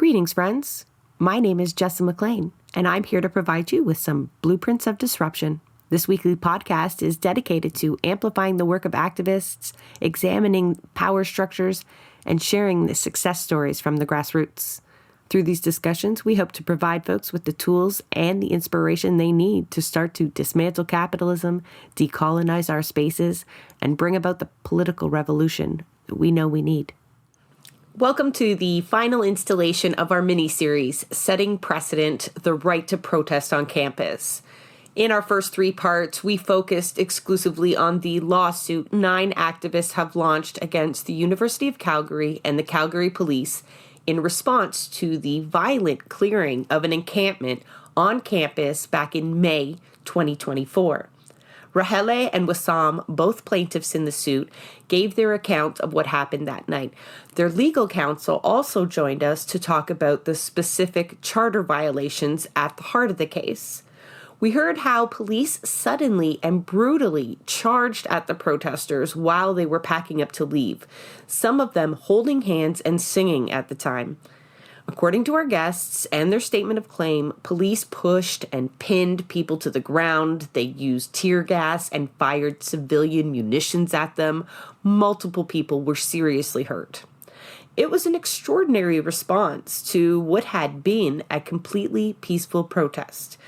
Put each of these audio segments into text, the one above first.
Greetings, friends. My name is Jessa McLean, and I'm here to provide you with some blueprints of disruption. This weekly podcast is dedicated to amplifying the work of activists, examining power structures, and sharing the success stories from the grassroots. Through these discussions, we hope to provide folks with the tools and the inspiration they need to start to dismantle capitalism, decolonize our spaces, and bring about the political revolution that we know we need. Welcome to the final installation of our miniseries, Setting Precedent, the Right to Protest on Campus. In our first three parts, we focused exclusively on the lawsuit 9 activists have launched against the University of Calgary and the Calgary Police in response to the violent clearing of an encampment on campus back in May 2024. Rahele and Wissam, both plaintiffs in the suit, gave their account of what happened that night. Their legal counsel also joined us to talk about the specific charter violations at the heart of the case. We heard how police suddenly and brutally charged at the protesters while they were packing up to leave, some of them holding hands and singing at the time. According to our guests and their statement of claim, police pushed and pinned people to the ground. They used tear gas and fired civilian munitions at them. Multiple people were seriously hurt. It was an extraordinary response to what had been a completely peaceful protest.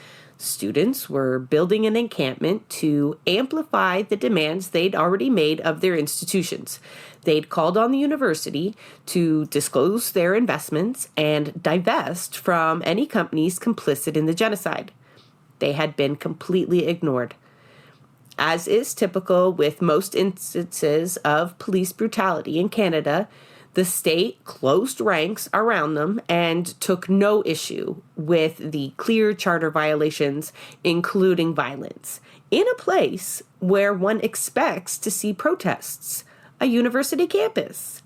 Students were building an encampment to amplify the demands they'd already made of their institutions. They'd called on the university to disclose their investments and divest from any companies complicit in the genocide. They had been completely ignored. As is typical with most instances of police brutality in Canada, the state closed ranks around them and took no issue with the clear charter violations, including violence, in a place where one expects to see protests, a university campus.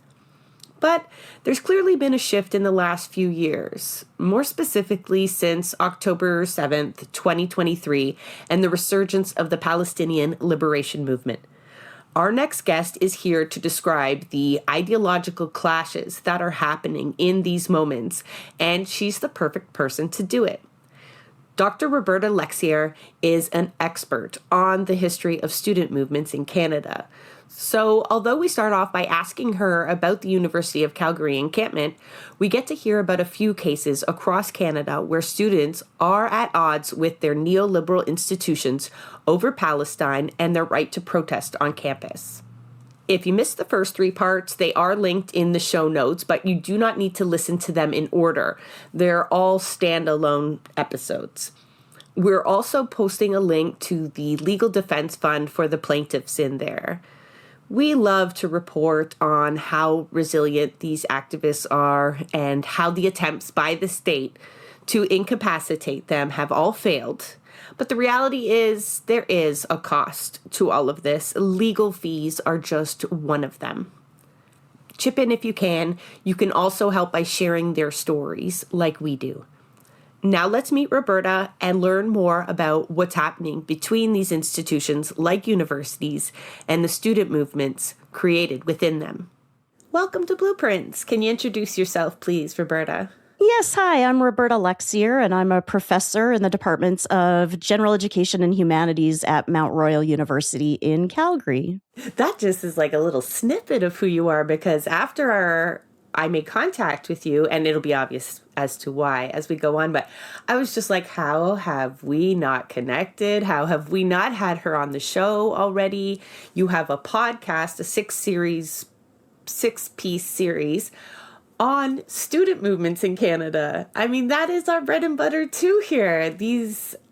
But there's clearly been a shift in the last few years, more specifically since October 7th, 2023, and the resurgence of the Palestinian liberation movement. Our next guest is here to describe the ideological clashes that are happening in these moments, and she's the perfect person to do it. Dr. Roberta Lexier is an expert on the history of student movements in Canada. So, although we start off by asking her about the University of Calgary encampment, we get to hear about a few cases across Canada where students are at odds with their neoliberal institutions over Palestine and their right to protest on campus. If you missed the first three parts, they are linked in the show notes, but you do not need to listen to them in order. They're all standalone episodes. We're also posting a link to the Legal Defense Fund for the plaintiffs in there. We love to report on how resilient these activists are and how the attempts by the state to incapacitate them have all failed. But the reality is there is a cost to all of this. Legal fees are just one of them. Chip in if you can. You can also help by sharing their stories like we do. Now let's meet Roberta and learn more about what's happening between these institutions like universities and the student movements created within them. Welcome to Blueprints. Can you introduce yourself, please, Roberta? Yes, hi, I'm Roberta Lexier, and I'm a professor in the departments of General Education and Humanities at Mount Royal University in Calgary. That just is like a little snippet of who you are, because after I made contact with you, and it'll be obvious as to why as we go on, but I was just like, how have we not connected? How have we not had her on the show already? You have a podcast, a 6-piece series on student movements in Canada. I mean, that is our bread and butter too here.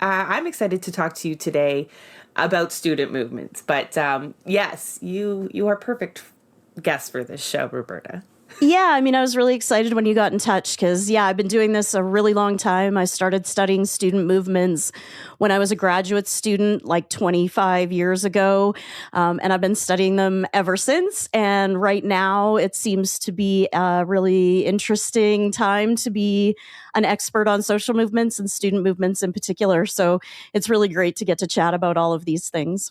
I'm excited to talk to you today about student movements, but yes, you are perfect guest for this show, Roberta. Yeah, I mean, I was really excited when you got in touch because, I've been doing this a really long time. I started studying student movements when I was a graduate student like 25 years ago, and I've been studying them ever since. And right now, it seems to be a really interesting time to be an expert on social movements and student movements in particular. So it's really great to get to chat about all of these things.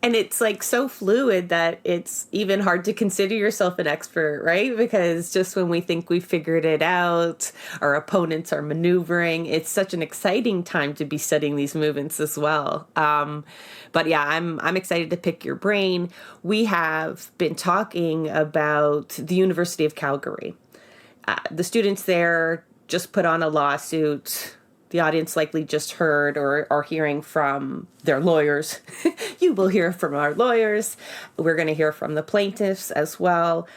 And it's like so fluid that it's even hard to consider yourself an expert, right? Because just when we think we figured it out, our opponents are maneuvering. It's such an exciting time to be studying these movements as well. But yeah, I'm excited to pick your brain. We have been talking about the University of Calgary. The students there just put on a lawsuit. The audience likely just heard or are hearing from their lawyers. You will hear from our lawyers. We're going to hear from the plaintiffs as well.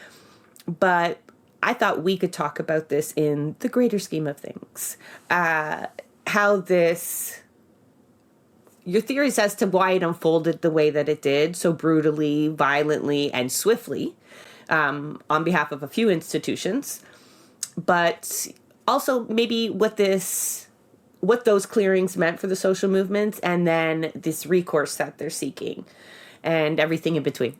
But I thought we could talk about this in the greater scheme of things. How this, your theories as to why it unfolded the way that it did, so brutally, violently, and swiftly, on behalf of a few institutions. But also maybe what those clearings meant for the social movements, and then this recourse that they're seeking, and everything in between.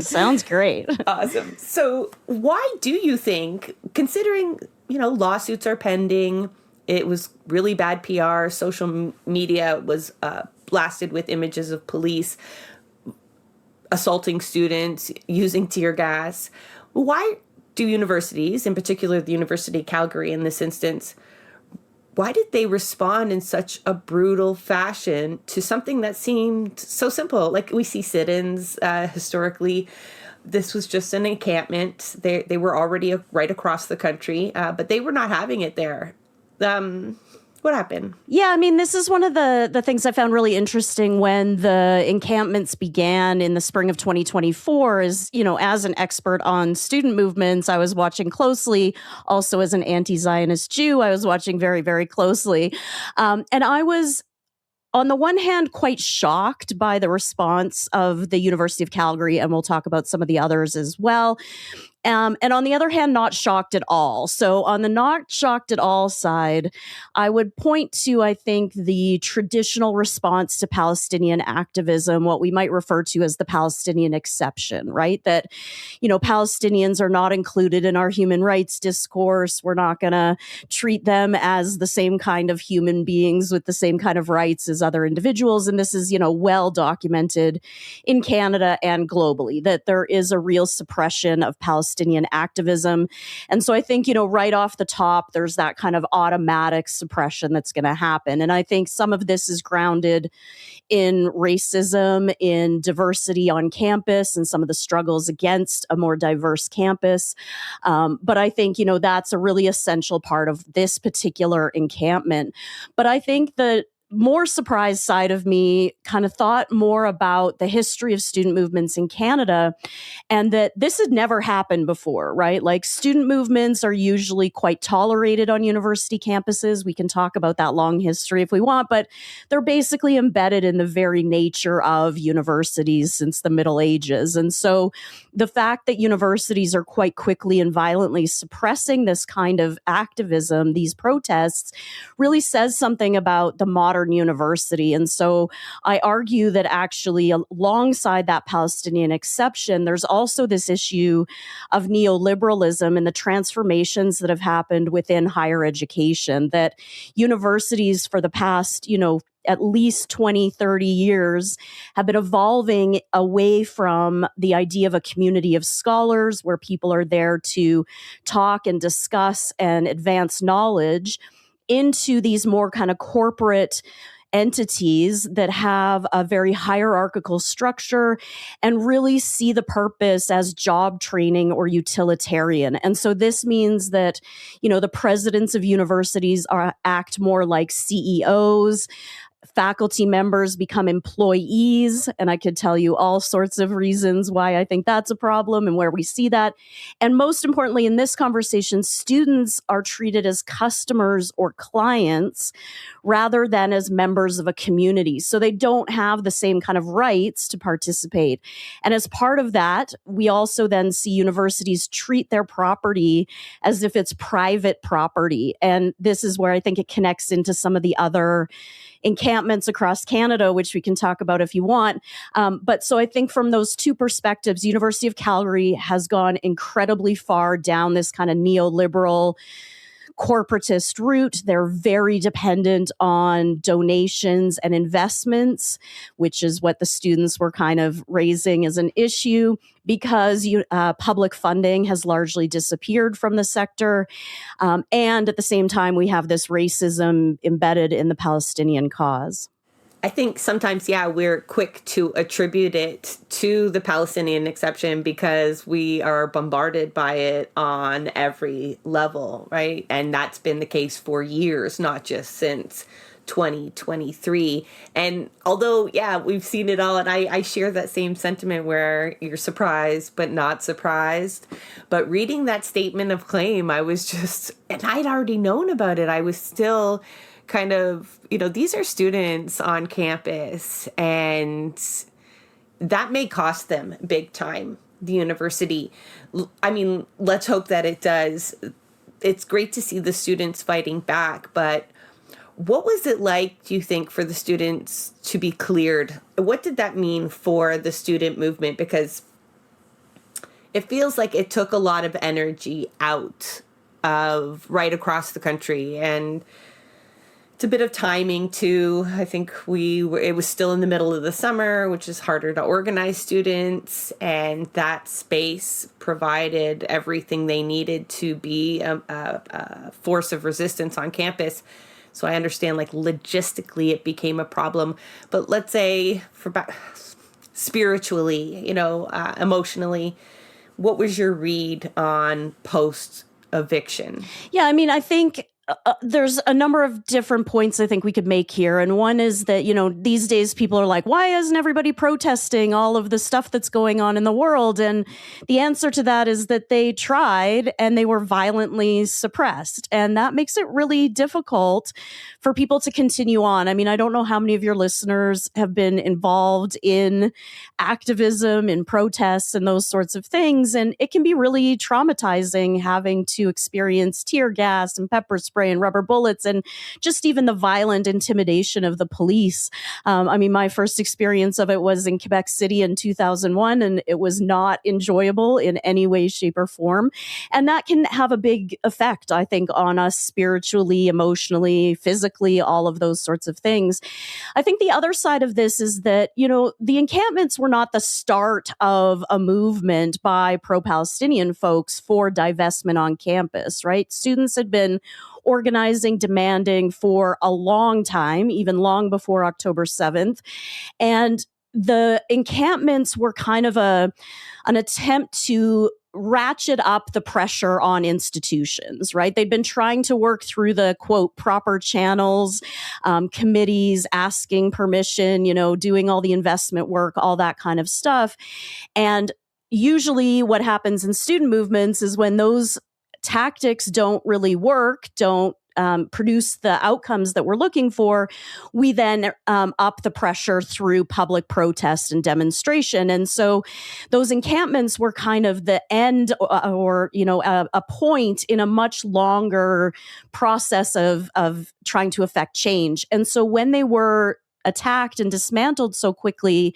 Sounds great. Awesome. So why do you think, considering, lawsuits are pending, it was really bad PR, social media was blasted with images of police assaulting students, using tear gas, why do universities, in particular the University of Calgary in this instance, why did they respond in such a brutal fashion to something that seemed so simple? Like we see sit-ins historically. This was just an encampment. They were already right across the country, but they were not having it there. What happened? Yeah, I mean, this is one of the things I found really interesting when the encampments began in the spring of 2024 is, as an expert on student movements, I was watching closely. Also, as an anti-Zionist Jew, I was watching very, very closely. And I was, on the one hand, quite shocked by the response of the University of Calgary, and we'll talk about some of the others as well. And on the other hand, not shocked at all. So on the not shocked at all side, I would point to, I think, the traditional response to Palestinian activism, what we might refer to as the Palestinian exception, right? That, Palestinians are not included in our human rights discourse. We're not going to treat them as the same kind of human beings with the same kind of rights as other individuals. And this is, well documented in Canada and globally, that there is a real suppression of Palestinian activism. And so I think, right off the top, there's that kind of automatic suppression that's going to happen. And I think some of this is grounded in racism, in diversity on campus, and some of the struggles against a more diverse campus. But I think, that's a really essential part of this particular encampment. But I think that more surprised side of me kind of thought more about the history of student movements in Canada, and that this had never happened before, right? Like student movements are usually quite tolerated on university campuses. We can talk about that long history if we want, but they're basically embedded in the very nature of universities since the Middle Ages. And so the fact that universities are quite quickly and violently suppressing this kind of activism, these protests, really says something about the modern university. And so I argue that actually alongside that Palestinian exception, there's also this issue of neoliberalism and the transformations that have happened within higher education, that universities for the past, at least 20, 30 years have been evolving away from the idea of a community of scholars where people are there to talk and discuss and advance knowledge into these more kind of corporate entities that have a very hierarchical structure and really see the purpose as job training or utilitarian. And so this means that, the presidents of universities act more like CEOs. Faculty members become employees, and I could tell you all sorts of reasons why I think that's a problem and where we see that. And most importantly, in this conversation, students are treated as customers or clients rather than as members of a community. So they don't have the same kind of rights to participate. And as part of that, we also then see universities treat their property as if it's private property. And this is where I think it connects into some of the other encampments across Canada, which we can talk about if you want. But so I think from those two perspectives, University of Calgary has gone incredibly far down this kind of neoliberal corporatist route. They're very dependent on donations and investments, which is what the students were kind of raising as an issue, because public funding has largely disappeared from the sector. And at the same time, we have this racism embedded in the Palestinian cause. I think sometimes, we're quick to attribute it to the Palestinian exception because we are bombarded by it on every level, right? And that's been the case for years, not just since 2023. And although, we've seen it all, and I share that same sentiment where you're surprised but not surprised. But reading that statement of claim, I was just, and I'd already known about it. I was still kind of, these are students on campus, and that may cost them big time, the university. I mean, let's hope that it does. It's great to see the students fighting back, but what was it like, do you think, for the students to be cleared? What did that mean for the student movement? Because it feels like it took a lot of energy out of right across the country, and it's a bit of timing too. I think it was still in the middle of the summer, which is harder to organize students, and that space provided everything they needed to be a force of resistance on campus. So I understand, like, logistically it became a problem, but let's say spiritually, emotionally, what was your read on post eviction? Yeah, I mean, I think there's a number of different points I think we could make here. And one is that, these days people are like, why isn't everybody protesting all of the stuff that's going on in the world? And the answer to that is that they tried and they were violently suppressed. And that makes it really difficult for people to continue on. I mean, I don't know how many of your listeners have been involved in activism, in protests, and those sorts of things. And it can be really traumatizing having to experience tear gas and pepper spray and rubber bullets, and just even the violent intimidation of the police. I mean, my first experience of it was in Quebec City in 2001, and it was not enjoyable in any way, shape, or form. And that can have a big effect, I think, on us spiritually, emotionally, physically, all of those sorts of things. I think the other side of this is that, the encampments were not the start of a movement by pro-Palestinian folks for divestment on campus, right? Students had been organizing, demanding for a long time, even long before October 7th. And the encampments were kind of an attempt to ratchet up the pressure on institutions, right? They'd been trying to work through the, quote, proper channels, committees, asking permission, doing all the investment work, all that kind of stuff. And usually what happens in student movements is when those tactics don't really work, don't produce the outcomes that we're looking for, we then up the pressure through public protest and demonstration. And so those encampments were kind of the end or a point in a much longer process of trying to affect change. And so when they were attacked and dismantled so quickly,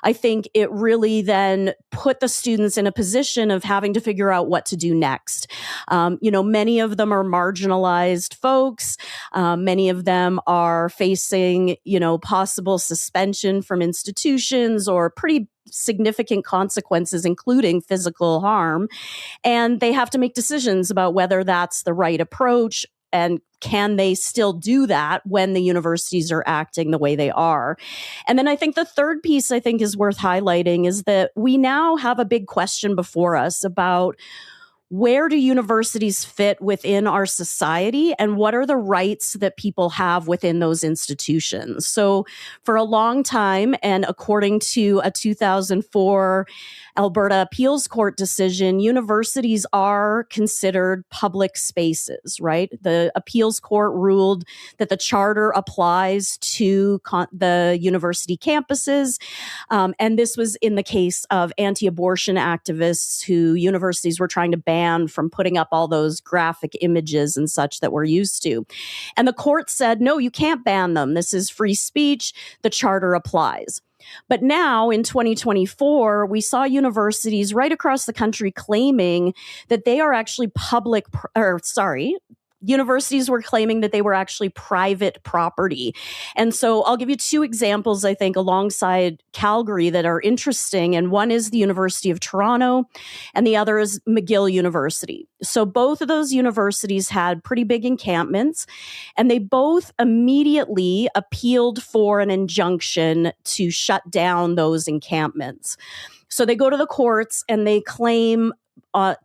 I think it really then put the students in a position of having to figure out what to do next. Many of them are marginalized folks. Many of them are facing, possible suspension from institutions or pretty significant consequences, including physical harm. And they have to make decisions about whether that's the right approach, and can they still do that when the universities are acting the way they are? And then I think the third piece I think is worth highlighting is that we now have a big question before us about where do universities fit within our society, and what are the rights that people have within those institutions? So for a long time, and according to a 2004 Alberta Appeals Court decision, universities are considered public spaces, right? The Appeals Court ruled that the charter applies to the university campuses. And this was in the case of anti-abortion activists who universities were trying to ban from putting up all those graphic images and such that we're used to. And the court said, no, you can't ban them. This is free speech. The charter applies. But now in 2024, we saw universities right across the country claiming that they are actually universities were claiming that they were actually private property. And so I'll give you two examples, I think, alongside Calgary that are interesting. And one is the University of Toronto, and the other is McGill University. So both of those universities had pretty big encampments, and they both immediately appealed for an injunction to shut down those encampments. So they go to the courts and they claim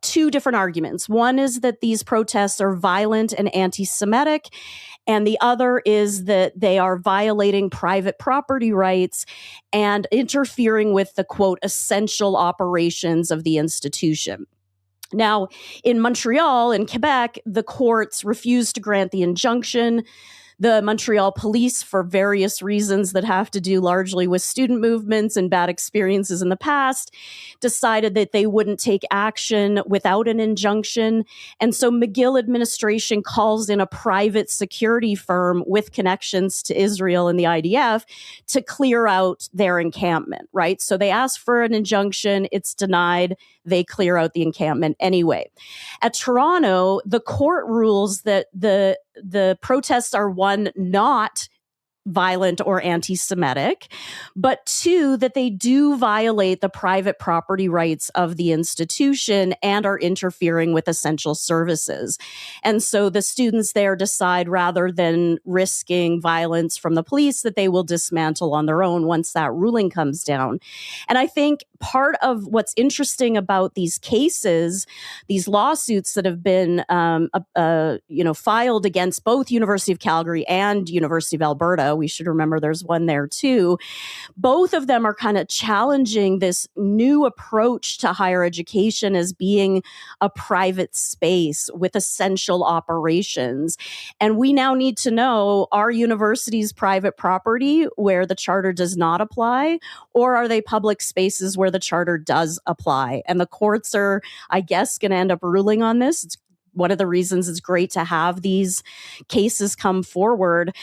two different arguments. One is that these protests are violent and anti-Semitic, and the other is that they are violating private property rights and interfering with the, quote, essential operations of the institution. Now, in Montreal, in Quebec, the courts refused to grant the injunction. The Montreal Police, for various reasons that have to do largely with student movements and bad experiences in the past, decided that they wouldn't take action without an injunction. And so McGill administration calls in a private security firm with connections to Israel and the IDF to clear out their encampment, right? So they ask for an injunction, it's denied, they clear out the encampment anyway. At Toronto, the court rules that the protests are, one, not violent or anti-Semitic, but two, that they do violate the private property rights of the institution and are interfering with essential services. And so the students there decide, rather than risking violence from the police, that they will dismantle on their own once that ruling comes down. And I think part of what's interesting about these cases, these lawsuits that have been filed against both University of Calgary and University of Alberta, we should remember there's one there too. Both of them are kind of challenging this new approach to higher education as being a private space with essential operations. And we now need to know, are universities private property where the charter does not apply, or are they public spaces where the charter does apply? And the courts are, I guess, going to end up ruling on this. It's one of the reasons it's great to have these cases come forward.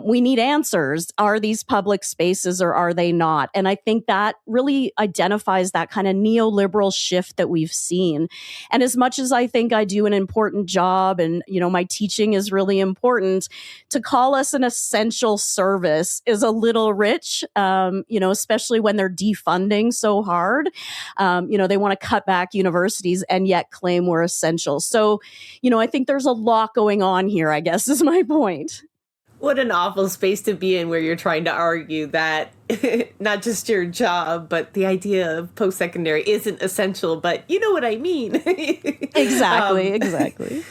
We need answers. Are these public spaces or are they not? And I think that really identifies that kind of neoliberal shift that we've seen. And as much as I think I do an important job and, my teaching is really important, to call us an essential service is a little rich, especially when they're defunding so hard. They want to cut back universities and yet claim we're essential. So, I think there's a lot going on here, I guess, is my point. What an awful space to be in, where you're trying to argue that not just your job, but the idea of post-secondary isn't essential, but you know what I mean. Exactly.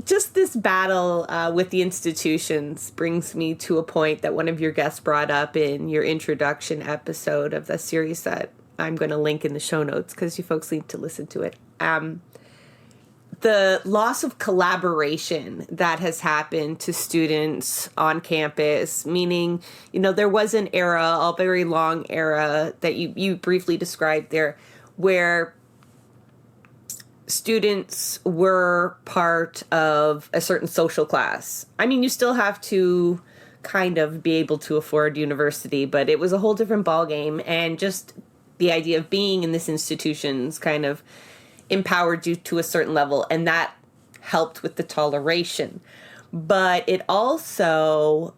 Just this battle with the institutions brings me to a point that one of your guests brought up in your introduction episode of the series that I'm going to link in the show notes because you folks need to listen to it. The loss of collaboration that has happened to students on campus, meaning, there was an era, a very long era that you briefly described there, where students were part of a certain social class. I mean, you still have to kind of be able to afford university, but it was a whole different ballgame. And just the idea of being in this institution's kind of empowered you to a certain level, and that helped with the toleration. But it also,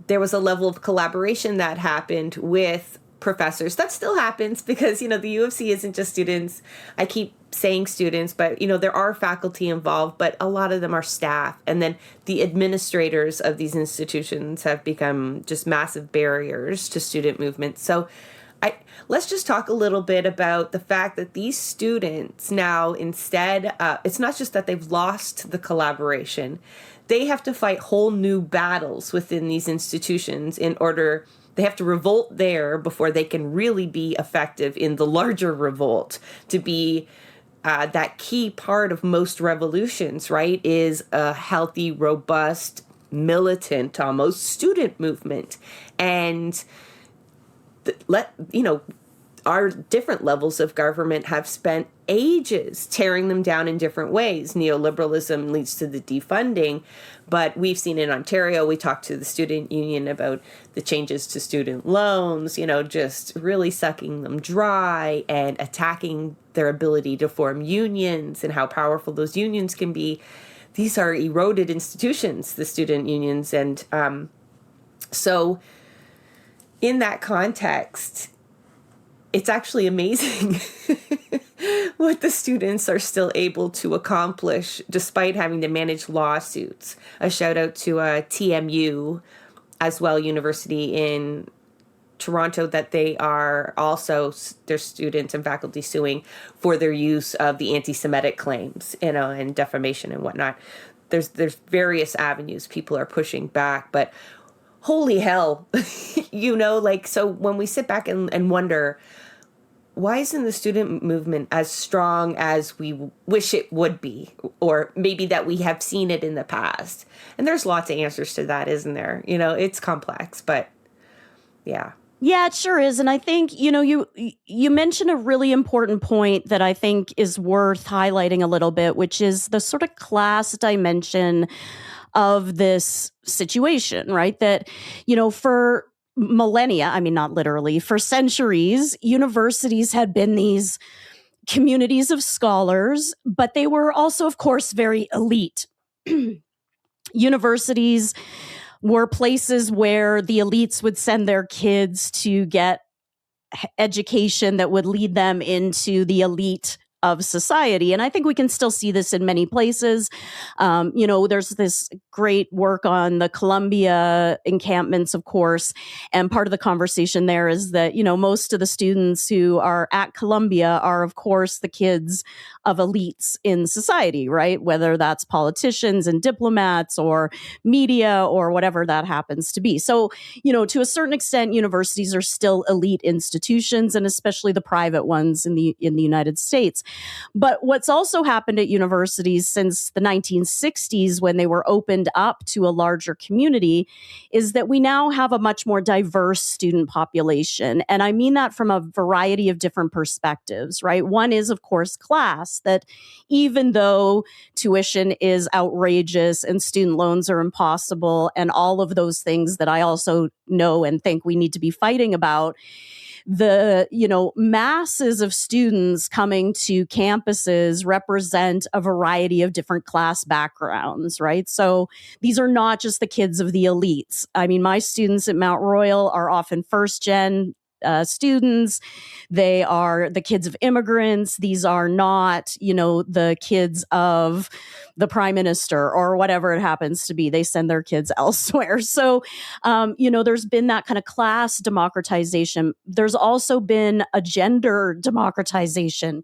there was a level of collaboration that happened with professors. That still happens because, the U of C isn't just students. I keep saying students, but, there are faculty involved, but a lot of them are staff. And then the administrators of these institutions have become just massive barriers to student movement. So let's just talk a little bit about the fact that these students now, instead, it's not just that they've lost the collaboration, they have to fight whole new battles within these institutions they have to revolt there before they can really be effective in the larger revolt. To be that key part of most revolutions, right, is a healthy, robust, militant, almost student movement. And our different levels of government have spent ages tearing them down in different ways. Neoliberalism leads to the defunding, but we've seen in Ontario, we talked to the student union about the changes to student loans, just really sucking them dry and attacking their ability to form unions and how powerful those unions can be. these are eroded institutions, the student unions. And so in that context, it's actually amazing what the students are still able to accomplish despite having to manage lawsuits. A shout out to TMU as well, University in Toronto, that they are also, their students and faculty suing for their use of the anti-Semitic claims, and defamation and whatnot. There's various avenues people are pushing back, but holy hell, so when we sit back and wonder, why isn't the student movement as strong as we wish it would be, or maybe that we have seen it in the past? And there's lots of answers to that, isn't there? It's complex, but yeah. Yeah, it sure is. And I think, you mentioned a really important point that I think is worth highlighting a little bit, which is the sort of class dimension of this situation, right? That, for millennia, I mean, not literally, for centuries, universities had been these communities of scholars, but they were also, of course, very elite. Universities were places where the elites would send their kids to get education that would lead them into the elite of society. And I think we can still see this in many places. There's this great work on the Columbia encampments, of course. And part of the conversation there is that, most of the students who are at Columbia are, of course, the kids of elites in society, right? Whether that's politicians and diplomats or media or whatever that happens to be. So, to a certain extent, universities are still elite institutions, and especially the private ones in the United States. But what's also happened at universities since the 1960s, when they were opened up to a larger community, is that we now have a much more diverse student population. And I mean that from a variety of different perspectives, right? One is, of course, class, that even though tuition is outrageous and student loans are impossible and all of those things that I also know and think we need to be fighting about, the masses of students coming to campuses represent a variety of different class backgrounds, right? So these are not just the kids of the elites. I mean, my students at Mount Royal are often first gen students. They are the kids of immigrants. These are not, the kids of the prime minister or whatever it happens to be. They send their kids elsewhere. So, there's been that kind of class democratization. There's also been a gender democratization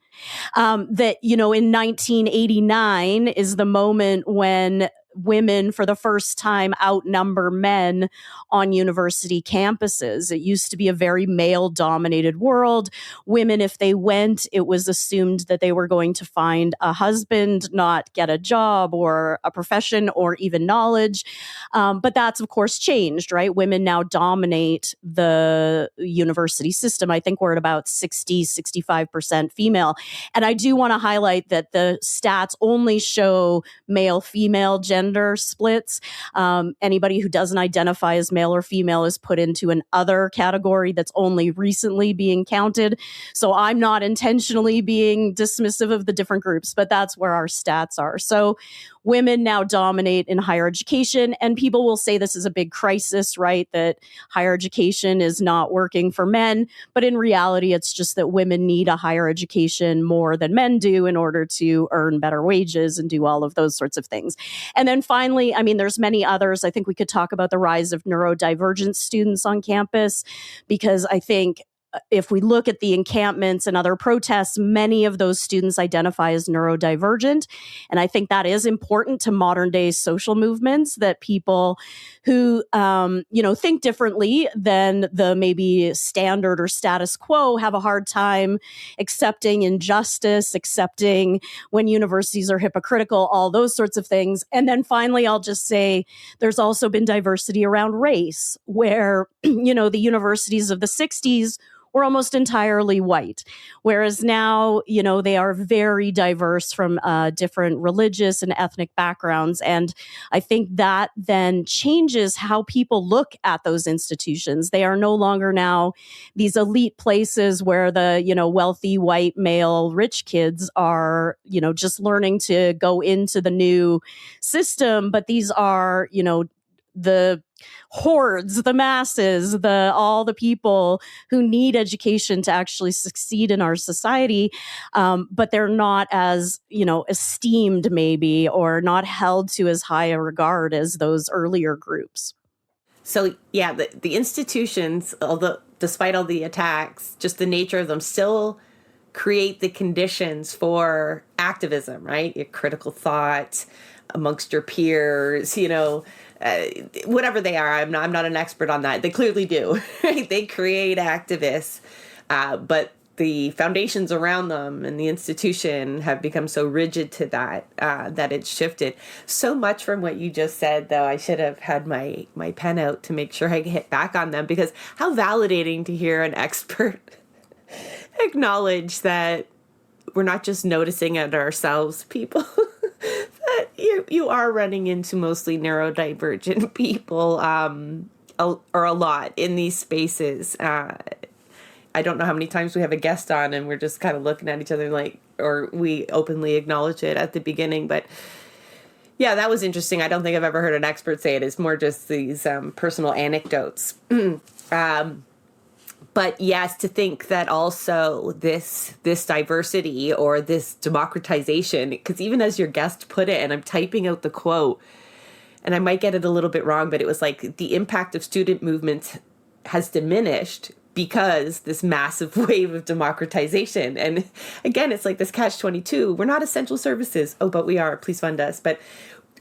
that, in 1989 is the moment when women for the first time outnumber men on university campuses. It used to be a very male-dominated world. Women, if they went, it was assumed that they were going to find a husband, not get a job or a profession or even knowledge. But that's, of course, changed, right? Women now dominate the university system. I think we're at about 65% female. And I do want to highlight that the stats only show male-female gender splits. Anybody who doesn't identify as male or female is put into an other category that's only recently being counted. So I'm not intentionally being dismissive of the different groups, but that's where our stats are. So women now dominate in higher education, and people will say this is a big crisis, right? That higher education is not working for men. But in reality, it's just that women need a higher education more than men do in order to earn better wages and do all of those sorts of things. And then finally, I mean, there's many others. I think we could talk about the rise of neurodivergent students on campus, because I think if we look at the encampments and other protests, many of those students identify as neurodivergent. And I think that is important to modern day social movements, that people who, think differently than the maybe standard or status quo have a hard time accepting injustice, accepting when universities are hypocritical, all those sorts of things. And then finally, I'll just say there's also been diversity around race, where, the universities of the 60s were almost entirely white. Whereas now, they are very diverse from different religious and ethnic backgrounds. And I think that then changes how people look at those institutions. They are no longer now these elite places where the, wealthy white male rich kids are, just learning to go into the new system. But these are, the hordes, the masses, all the people who need education to actually succeed in our society, but they're not as esteemed maybe, or not held to as high a regard as those earlier groups. So yeah, the institutions, although despite all the attacks, just the nature of them still create the conditions for activism, right? Your critical thought amongst your peers, whatever they are. I'm not an expert on that. They clearly do, right? They create activists, but the foundations around them and the institution have become so rigid to that, that it's shifted. So much from what you just said, though, I should have had my pen out to make sure I hit back on them, because how validating to hear an expert acknowledge that we're not just noticing it ourselves, people, that you are running into mostly neurodivergent people, or a lot in these spaces. I don't know how many times we have a guest on and we're just kind of looking at each other like, or we openly acknowledge it at the beginning. But yeah, that was interesting. I don't think I've ever heard an expert say it. It's more just these personal anecdotes. But yes, to think that also this diversity or this democratization, because even as your guest put it, and I'm typing out the quote, and I might get it a little bit wrong, but it was like the impact of student movements has diminished because this massive wave of democratization. And again, it's like this catch-22. We're not essential services. Oh, but we are. Please fund us. But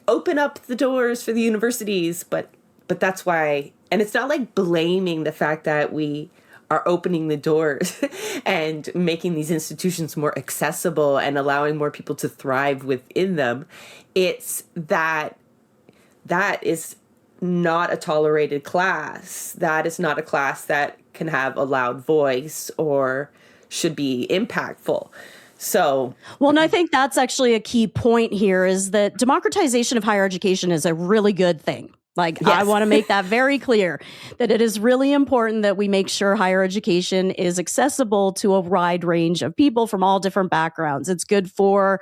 open up the doors for the universities. But that's why. And it's not like blaming the fact that we are opening the doors and making these institutions more accessible and allowing more people to thrive within them. It's that is not a tolerated class. That is not a class that can have a loud voice or should be impactful. So, well, and I think that's actually a key point here, is that democratization of higher education is a really good thing. Like, yes. I want to make that very clear, that it is really important that we make sure higher education is accessible to a wide range of people from all different backgrounds. It's good for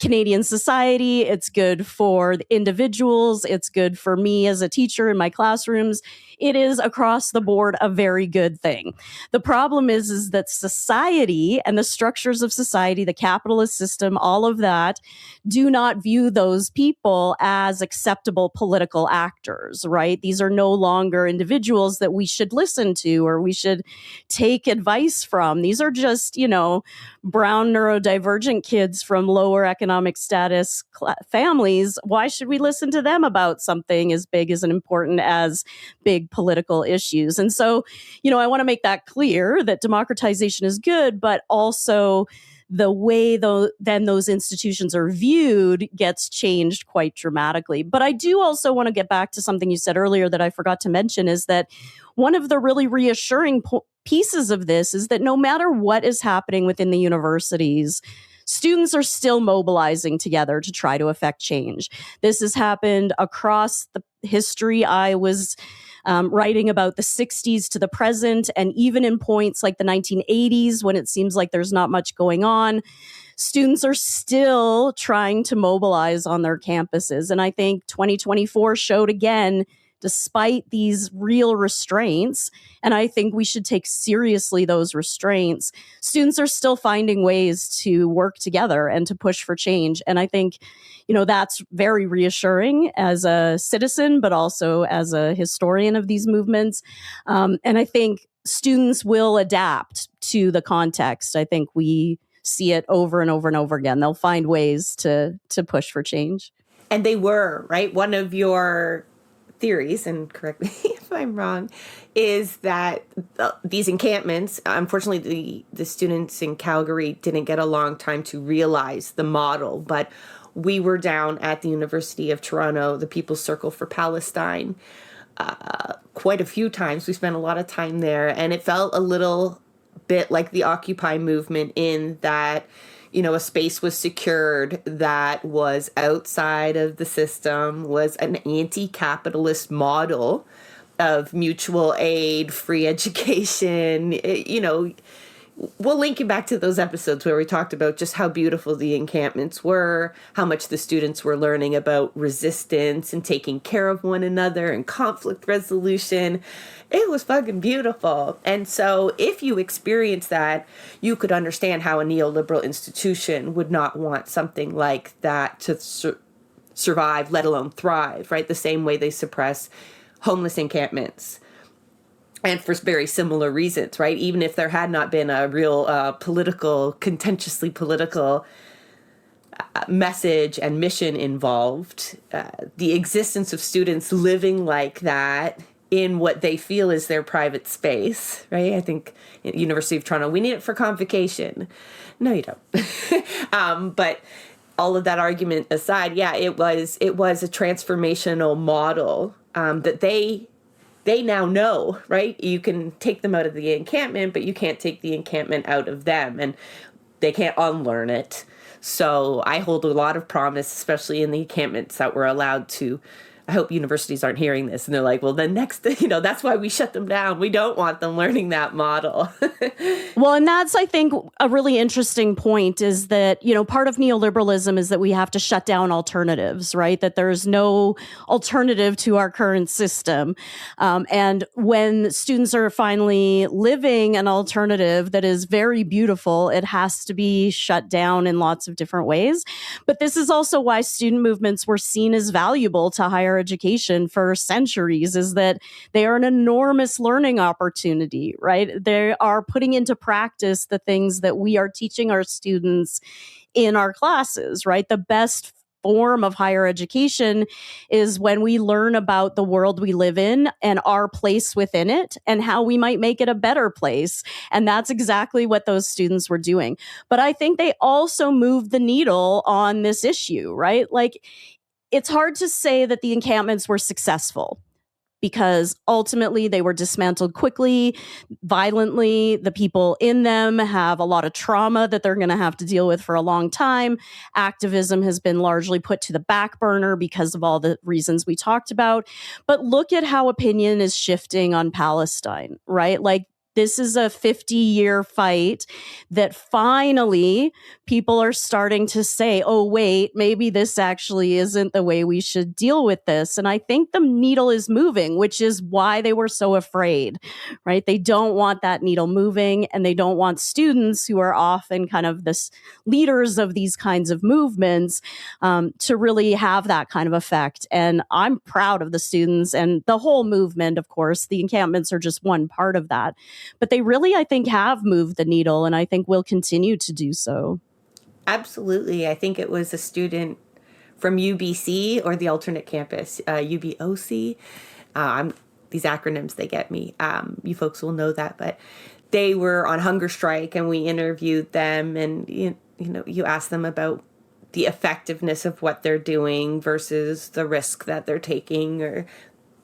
Canadian society. It's good for the individuals. It's good for me as a teacher in my classrooms. It is across the board a very good thing. The problem is that society and the structures of society, the capitalist system, all of that, do not view those people as acceptable political actors, right? These are no longer individuals that we should listen to or we should take advice from. These are just, brown neurodivergent kids from lower economic status families. Why should we listen to them about something as big as and important as big political issues? And so, I want to make that clear that democratization is good, but also the way then those institutions are viewed gets changed quite dramatically. But I do also want to get back to something you said earlier that I forgot to mention, is that one of the really reassuring pieces of this is that no matter what is happening within the universities, students are still mobilizing together to try to affect change. This has happened across the history. I was writing about the 60s to the present, and even in points like the 1980s, when it seems like there's not much going on, students are still trying to mobilize on their campuses. And I think 2024 showed again, despite these real restraints, and I think we should take seriously those restraints, students are still finding ways to work together and to push for change. And I think, that's very reassuring as a citizen, but also as a historian of these movements. And I think students will adapt to the context. I think we see it over and over and over again. They'll find ways to push for change. And they were, right? One of your theories, and correct me if I'm wrong, is that these encampments, unfortunately, the students in Calgary didn't get a long time to realize the model, but we were down at the University of Toronto, the People's Circle for Palestine, quite a few times. We spent a lot of time there, and it felt a little bit like the Occupy movement in that, a space was secured that was outside of the system, was an anti-capitalist model of mutual aid, free education. We'll link you back to those episodes where we talked about just how beautiful the encampments were, how much the students were learning about resistance and taking care of one another and conflict resolution. It was fucking beautiful. And so if you experience that, you could understand how a neoliberal institution would not want something like that to survive, let alone thrive, right? The same way they suppress homeless encampments. And for very similar reasons, right? Even if there had not been a real contentiously political message and mission involved, the existence of students living like that in what they feel is their private space, right? I think at University of Toronto, we need it for convocation. No, you don't. But all of that argument aside, yeah, it was a transformational model that they now know, right? You can take them out of the encampment, but you can't take the encampment out of them, and they can't unlearn it. So I hold a lot of promise, especially in the encampments that we're allowed to. I hope universities aren't hearing this and they're like, well, then that's why we shut them down. We don't want them learning that model. Well, and that's, I think, a really interesting point is that, part of neoliberalism is that we have to shut down alternatives, right? That there's no alternative to our current system. And when students are finally living an alternative that is very beautiful, it has to be shut down in lots of different ways. But this is also why student movements were seen as valuable to higher education for centuries, is that they are an enormous learning opportunity, right? They are putting into practice the things that we are teaching our students in our classes, right? The best form of higher education is when we learn about the world we live in and our place within it and how we might make it a better place. And that's exactly what those students were doing. But I think they also moved the needle on this issue, right? Like, it's hard to say that the encampments were successful because ultimately they were dismantled quickly, violently. The people in them have a lot of trauma that they're going to have to deal with for a long time. Activism has been largely put to the back burner because of all the reasons we talked about. But look at how opinion is shifting on Palestine, right? Like, this is a 50-year fight that finally people are starting to say, oh, wait, maybe this actually isn't the way we should deal with this. And I think the needle is moving, which is why they were so afraid, right? They don't want that needle moving, and they don't want students who are often kind of the leaders of these kinds of movements to really have that kind of effect. And I'm proud of the students and the whole movement, of course. The encampments are just one part of that. But they really, I think, have moved the needle, and I think will continue to do so. Absolutely. I think it was a student from UBC or the alternate campus, UBOC. These acronyms, they get me. You folks will know that. But they were on hunger strike, and we interviewed them, and you ask them about the effectiveness of what they're doing versus the risk that they're taking, or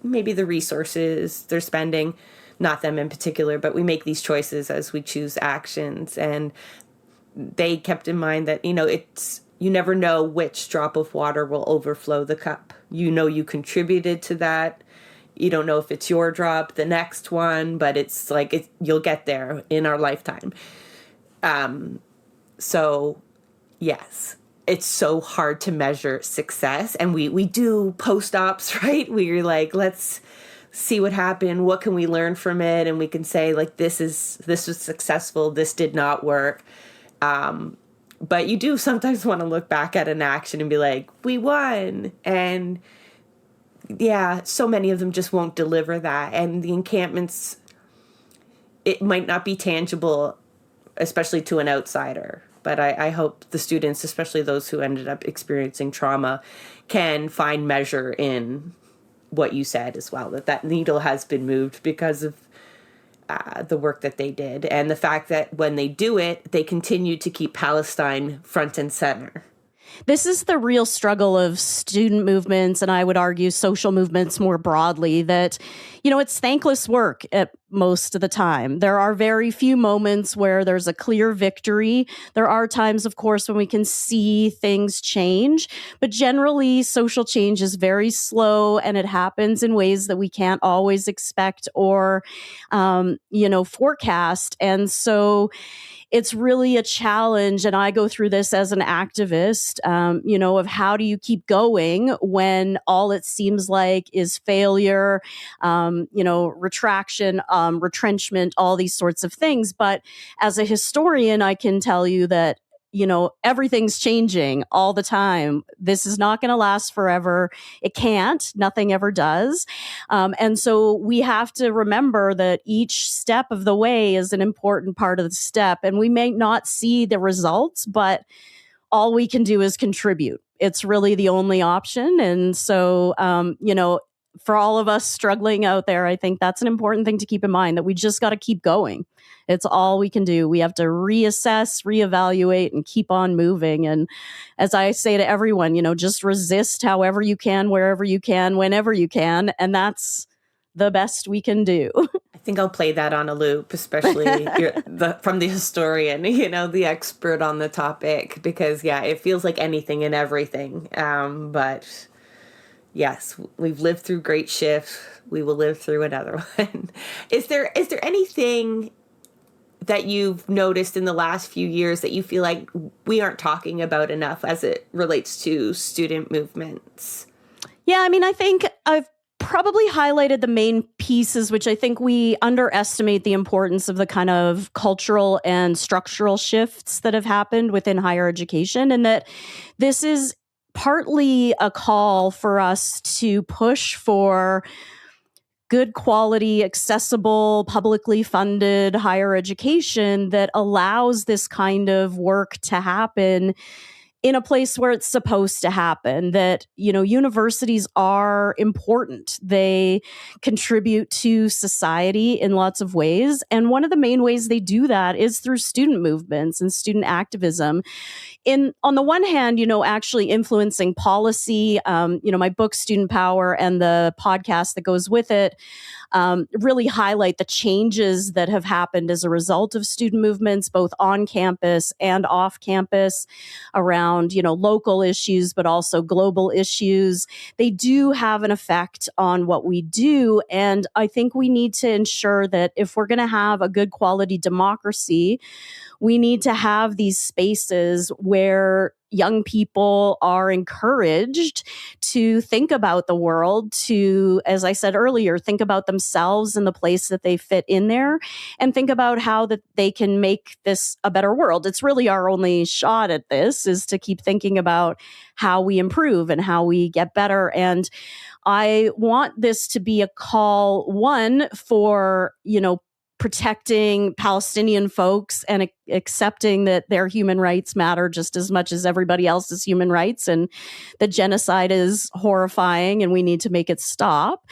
maybe the resources they're spending. Not them in particular, but we make these choices as we choose actions. And they kept in mind that, you never know which drop of water will overflow the cup. You contributed to that. You don't know if it's your drop, the next one, but it's like you'll get there in our lifetime. So, yes, it's so hard to measure success. And we do post-ops, right? We're like, let's see what happened. What can we learn from it? And we can say, like, this was successful. This did not work. But you do sometimes want to look back at an action and be like, we won. And yeah, so many of them just won't deliver that. And the encampments, it might not be tangible, especially to an outsider. But I hope the students, especially those who ended up experiencing trauma, can find measure in what you said as well, that needle has been moved because of the work that they did, and the fact that when they do it, they continue to keep Palestine front and center. This is the real struggle of student movements, and I would argue social movements more broadly, that, it's thankless work at most of the time. There are very few moments where there's a clear victory. There are times, of course, when we can see things change, but generally social change is very slow and it happens in ways that we can't always expect or, forecast. And so it's really a challenge. And I go through this as an activist, of how do you keep going when all it seems like is failure, retraction, retrenchment, all these sorts of things. But as a historian, I can tell you that everything's changing all the time. This is not going to last forever. It can't. Nothing ever does. And so we have to remember that each step of the way is an important part of the step. And we may not see the results, but all we can do is contribute. It's really the only option. And so, for all of us struggling out there, I think that's an important thing to keep in mind, that we just got to keep going. It's all we can do. We have to reassess, reevaluate, and keep on moving. And as I say to everyone, just resist however you can, wherever you can, whenever you can. And that's the best we can do. I think I'll play that on a loop, especially from the historian, the expert on the topic, because, it feels like anything and everything. But yes, we've lived through great shift. We will live through another one. Is there anything that you've noticed in the last few years that you feel like we aren't talking about enough as it relates to student movements? Yeah, I think I've probably highlighted the main pieces, which I think we underestimate the importance of the kind of cultural and structural shifts that have happened within higher education, and that this is partly a call for us to push for good quality, accessible, publicly funded higher education that allows this kind of work to happen in a place where it's supposed to happen. That, universities are important. They contribute to society in lots of ways. And one of the main ways they do that is through student movements and student activism. On the one hand, actually influencing policy, my book, Student Power, and the podcast that goes with it, really highlight the changes that have happened as a result of student movements, both on campus and off campus, around, local issues, but also global issues. They do have an effect on what we do. And I think we need to ensure that if we're going to have a good quality democracy, we need to have these spaces where young people are encouraged to think about the world, to, as I said earlier, think about themselves and the place that they fit in there, and think about how that they can make this a better world. It's really our only shot at this, is to keep thinking about how we improve and how we get better. And I want this to be a call, one, for, protecting Palestinian folks and accepting that their human rights matter just as much as everybody else's human rights, and that genocide is horrifying and we need to make it stop.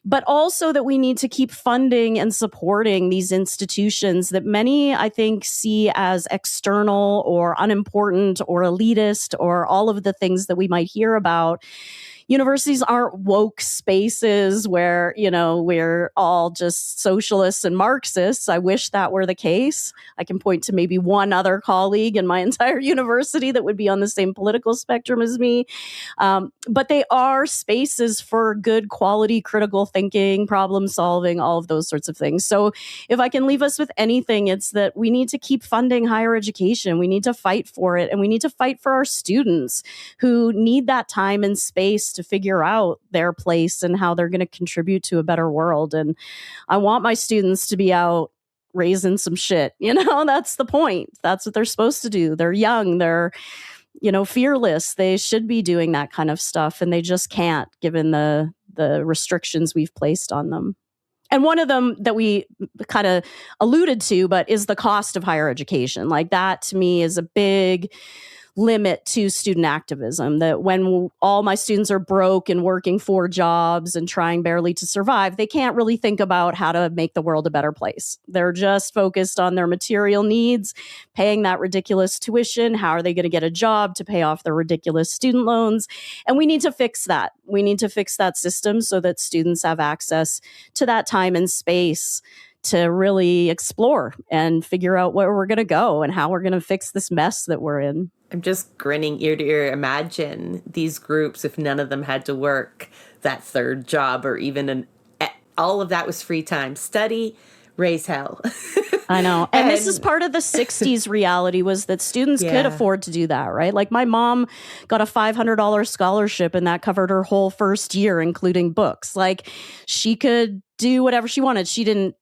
But also that we need to keep funding and supporting these institutions that many, I think, see as external or unimportant or elitist or all of the things that we might hear about. Universities aren't woke spaces where, we're all just socialists and Marxists. I wish that were the case. I can point to maybe one other colleague in my entire university that would be on the same political spectrum as me. But they are spaces for good quality critical thinking, problem solving, all of those sorts of things. So if I can leave us with anything, it's that we need to keep funding higher education. We need to fight for it. And we need to fight for our students who need that time and space to figure out their place and how they're going to contribute to a better world. And I want my students to be out raising some shit. That's the point. That's what they're supposed to do. They're young. They're, fearless. They should be doing that kind of stuff. And they just can't, given the restrictions we've placed on them. And one of them that we kind of alluded to, but is the cost of higher education. Like, that to me is a big limit to student activism, that when all my students are broke and working 4 jobs and trying barely to survive, they can't really think about how to make the world a better place. They're just focused on their material needs, paying that ridiculous tuition. How are they going to get a job to pay off their ridiculous student loans? And we need to fix that. We need to fix that system so that students have access to that time and space to really explore and figure out where we're going to go and how we're going to fix this mess that we're in. I'm just grinning ear to ear. Imagine these groups if none of them had to work that 3rd job or even all of that was free time. Study, raise hell. I know. And this is part of the 60s reality, was that students could afford to do that, right? Like my mom got a $500 scholarship and that covered her whole first year, including books. Like she could do whatever she wanted. She didn't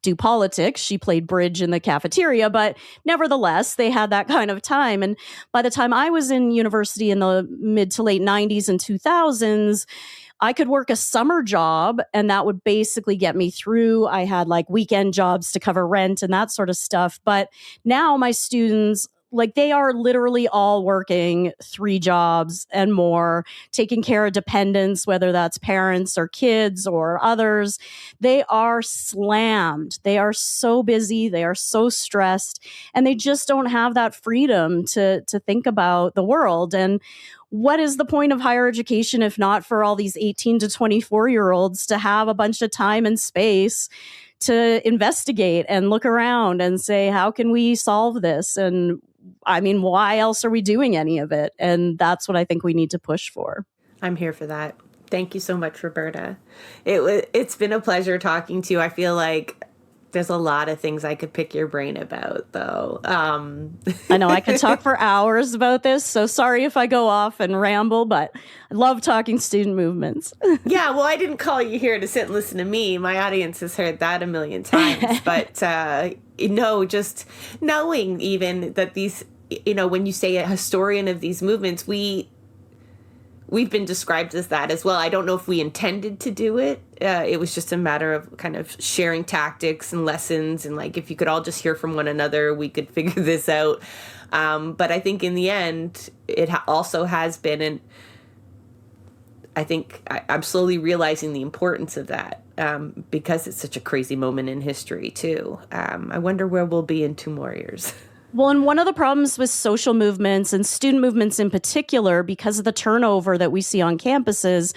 do politics. She played bridge in the cafeteria, but nevertheless, they had that kind of time. And by the time I was in university in the mid to late 90s and 2000s, I could work a summer job and that would basically get me through. I had like weekend jobs to cover rent and that sort of stuff. But now my students, like they are literally all working 3 jobs and more, taking care of dependents, whether that's parents or kids or others. They are slammed. They are so busy. They are so stressed, and they just don't have that freedom to think about the world. And what is the point of higher education if not for all these 18 to 24-year-olds to have a bunch of time and space to investigate and look around and say, how can we solve this? And I mean, why else are we doing any of it? And that's what I think we need to push for. I'm here for that. Thank you so much, Roberta. It's been a pleasure talking to you. I feel like there's a lot of things I could pick your brain about, though. I know I could talk for hours about this, so sorry if I go off and ramble, but I love talking student movements. Yeah, well, I didn't call you here to sit and listen to me. My audience has heard that a million times. But, just knowing even that these, when you say a historian of these movements, we've been described as that as well. I don't know if we intended to do it. It was just a matter of kind of sharing tactics and lessons. And like, if you could all just hear from one another, we could figure this out. But I think in the end, it also has been, and I think I'm slowly realizing the importance of that because it's such a crazy moment in history too. I wonder where we'll be in 2 more years. Well, and one of the problems with social movements and student movements in particular, because of the turnover that we see on campuses,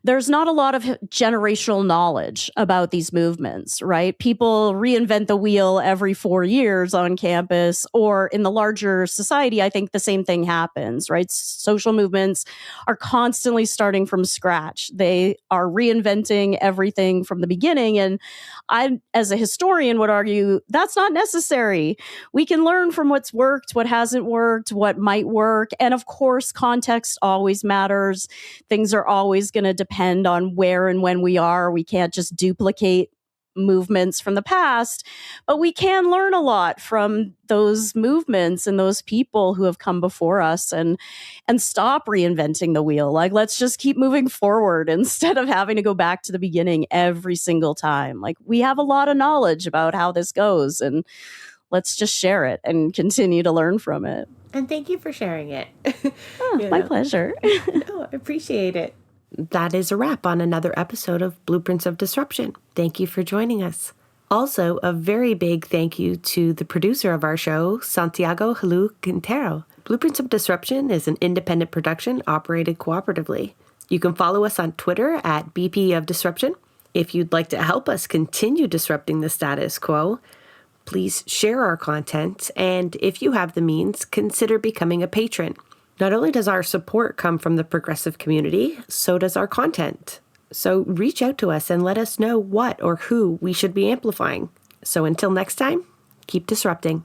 there's not a lot of generational knowledge about these movements, right? People reinvent the wheel every 4 years on campus, or in the larger society, I think the same thing happens, right? Social movements are constantly starting from scratch. They are reinventing everything from the beginning. And I, as a historian, would argue that's not necessary. We can learn from what's worked, what hasn't worked, what might work. And of course, context always matters. Things are always going to depend on where and when we are. We can't just duplicate movements from the past, but we can learn a lot from those movements and those people who have come before us, and stop reinventing the wheel. Like, let's just keep moving forward instead of having to go back to the beginning every single time. Like, we have a lot of knowledge about how this goes, and let's just share it and continue to learn from it. And thank you for sharing it. My pleasure. No, I appreciate it. That is a wrap on another episode of Blueprints of Disruption. Thank you for joining us. Also, a very big thank you to the producer of our show, Santiago Halu Quintero. Blueprints of Disruption is an independent production operated cooperatively. You can follow us on Twitter at BP of Disruption. If you'd like to help us continue disrupting the status quo, please share our content, and if you have the means, consider becoming a patron. Not only does our support come from the progressive community, so does our content. So reach out to us and let us know what or who we should be amplifying. So until next time, keep disrupting.